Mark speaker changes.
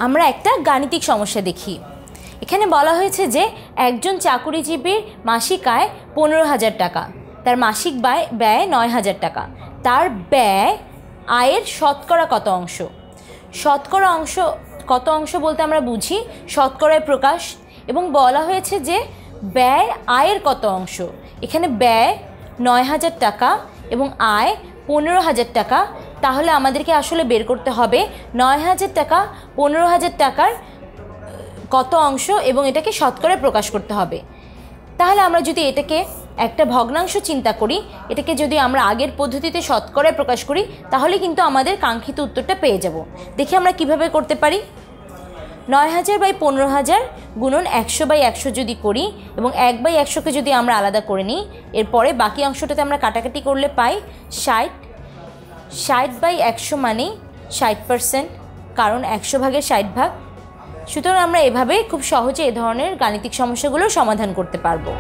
Speaker 1: আমরা একটা গাণিতিক সমস্যা দেখি। এখানে বলা হয়েছে যে একজন চাকুরিজীবীর মাসিক আয় 15,000 টাকা, তার মাসিক ব্যয় 9,000 টাকা। তার ব্যয় আয়ের শতকরা কত অংশ? শতকরা অংশ কত অংশ বলতে আমরা বুঝি শতকরায় প্রকাশ, এবং বলা হয়েছে যে ব্যয় আয়ের কত অংশ। এখানে ব্যয় 9,000 টাকা এবং আয় 15,000 টাকা। তাহলে আমাদেরকে আসলে বের করতে হবে 9,000 টাকা 15,000 টাকার কত অংশ এবং এটাকে শতকরায় প্রকাশ করতে হবে। তাহলে আমরা যদি এটাকে একটা ভগ্নাংশ চিন্তা করি, এটাকে যদি আমরা আগের পদ্ধতিতে শতকরায় প্রকাশ করি তাহলে কিন্তু আমাদের কাঙ্ক্ষিত উত্তরটা পেয়ে যাব। দেখি আমরা কিভাবে করতে পারি। 9,000 বাই 15,000 গুণন 100/100 যদি করি এবং 1/100কে যদি আমরা আলাদা করে নিই, এরপরে বাকি অংশটাতে আমরা কাটাকাটি করলে পাই 60। 60/100 মানেই 60%, কারণ 100 ভাগের 60 ভাগ। সুতরাং আমরা এভাবে খুব সহজে এ ধরনের গাণিতিক সমস্যাগুলো সমাধান করতে পারবো।